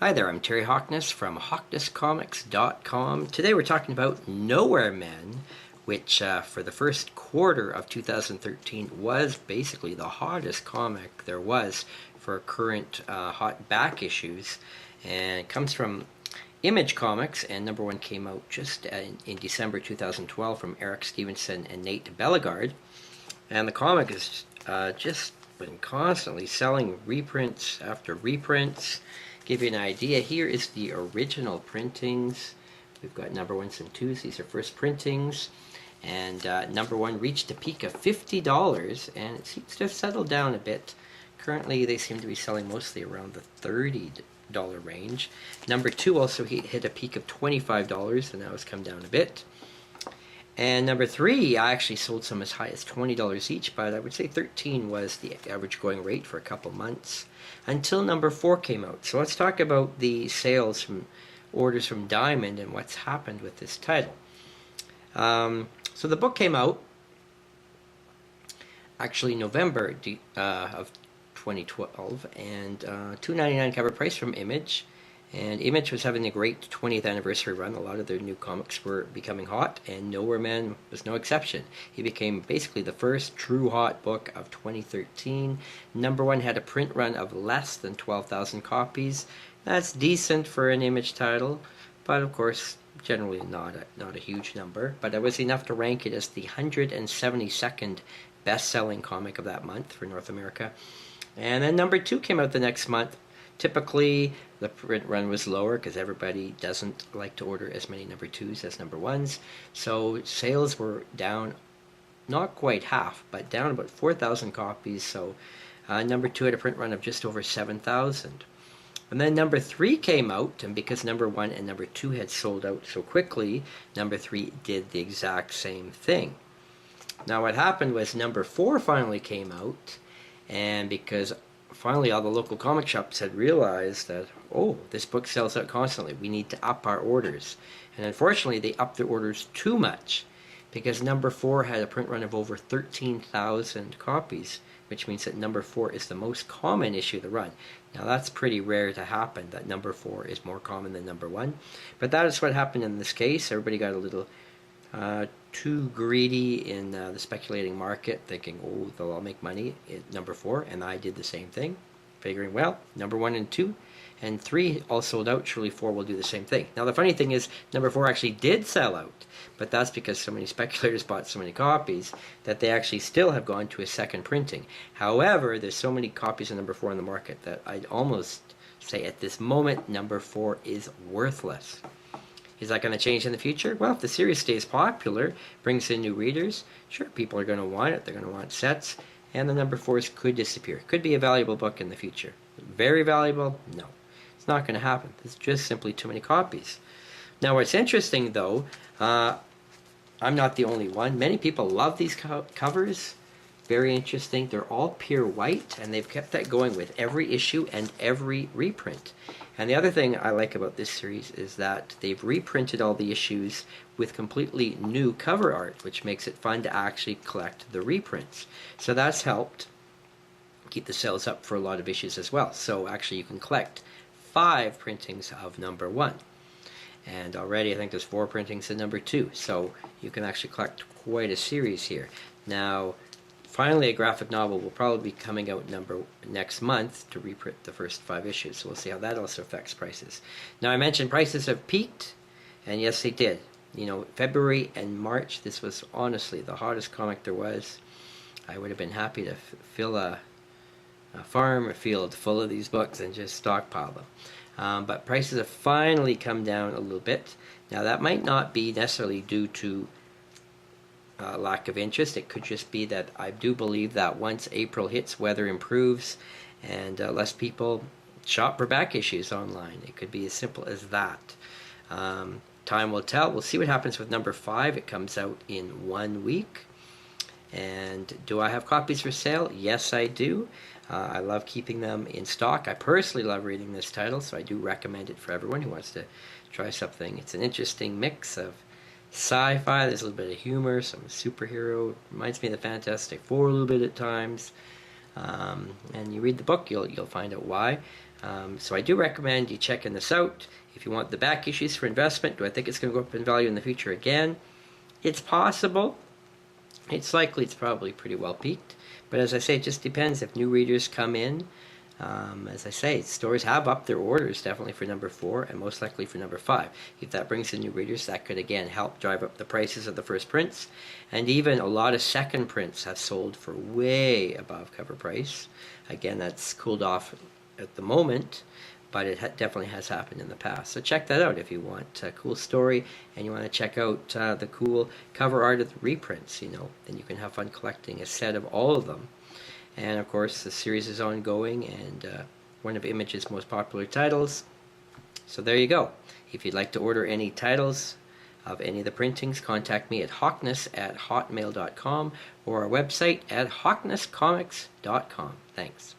Hi there, I'm Terry Hoknes from HoknesComics.com. Today we're talking about Nowhere Men, which for the first quarter of 2013 was basically the hottest comic there was for current hot back issues. And it comes from Image Comics, and number one came out just in December 2012 from Eric Stephenson and Nate Bellegarde. And the comic has just been constantly selling reprints after reprints. Give you an idea, here is the original printings. We've got number ones and twos. These are first printings. And number one reached a peak of $50, and it seems to have settled down a bit. Currently, they seem to be selling mostly around the $30 range. Number two also hit a peak of $25, and now it's come down a bit. And number three, I actually sold some as high as $20 each, but I would say 13 was the average going rate for a couple months until number four came out. So let's talk about the sales from orders from Diamond and what's happened with this title. So the book came out actually November of 2012, and $2.99 cover price from Image. And Image was having a great 20th anniversary run. A lot of their new comics were becoming hot, and Nowhere Man was no exception. He became basically the first true hot book of 2013. Number one had a print run of less than 12,000 copies. That's decent for an Image title, but of course, generally not a huge number. But it was enough to rank it as the 172nd best-selling comic of that month for North America. And then number two came out the next month. Typically, the print run was lower because everybody doesn't like to order as many number twos as number ones. So sales were down, not quite half, but down about 4,000 copies. So number two had a print run of just over 7,000. And then number three came out, and because number one and number two had sold out so quickly, number three did the exact same thing. Now what happened was number four finally came out, and because finally all the local comic shops had realized that, oh, this book sells out constantly, we need to up our orders. And unfortunately they upped their orders too much, because number four had a print run of over 13,000 copies, which means that number four is the most common issue of the run. Now that's pretty rare to happen, that number four is more common than number one, but that is what happened in this case. Everybody got a little too greedy in the speculating market, thinking, oh, they'll all make money at number four, and I did the same thing, figuring, well, number one and two and three all sold out, surely four will do the same thing. Now the funny thing is, number four actually did sell out, but that's because so many speculators bought so many copies that they actually still have gone to a second printing. However, there's so many copies of number four in the market that I'd almost say at this moment number four is worthless. Is that going to change in the future? Well, if the series stays popular, brings in new readers, sure, people are going to want it. They're going to want sets, and the number fours could disappear. Could be a valuable book in the future. Very valuable? No. It's not going to happen. There's just simply too many copies. Now, what's interesting, though, I'm not the only one. Many people love these covers. Very interesting. They're all pure white, and they've kept that going with every issue and every reprint. And the other thing I like about this series is that they've reprinted all the issues with completely new cover art, which makes it fun to actually collect the reprints. So that's helped keep the sales up for a lot of issues as well. So actually you can collect 5 printings of number one. And already I think there's 4 printings of number two. So you can actually collect quite a series here. Now, finally, a graphic novel will probably be coming out next month to reprint the first 5 issues. So we'll see how that also affects prices. Now, I mentioned prices have peaked, and yes, they did. You know, February and March, this was honestly the hottest comic there was. I would have been happy to fill a farm or field full of these books and just stockpile them. But prices have finally come down a little bit. Now, that might not be necessarily due to lack of interest. It could just be that I do believe that once April hits, weather improves and less people shop for back issues online. It could be as simple as that. Time will tell. We'll see what happens with number 5. It comes out in 1 week. And do I have copies for sale? Yes, I do. I love keeping them in stock. I personally love reading this title, so I do recommend it for everyone who wants to try something. It's an interesting mix of sci-fi, there's a little bit of humor, some superhero, reminds me of the Fantastic Four a little bit at times. and you read the book, you'll find out why. So I do recommend you checking this out. If you want the back issues for investment, do I think it's going to go up in value in the future again? It's possible. It's likely it's probably pretty well peaked. But as I say, it just depends if new readers come in. As I say, stores have upped their orders definitely for number 4 and most likely for number 5. If that brings in new readers, that could again help drive up the prices of the first prints. And even a lot of second prints have sold for way above cover price. Again, that's cooled off at the moment, but it definitely has happened in the past. So check that out if you want a cool story and you want to check out the cool cover art of the reprints. Then you can have fun collecting a set of all of them. And of course, the series is ongoing and one of Image's most popular titles. So there you go. If you'd like to order any titles of any of the printings, contact me at hawknes@hotmail.com or our website at hawknescomics.com. Thanks.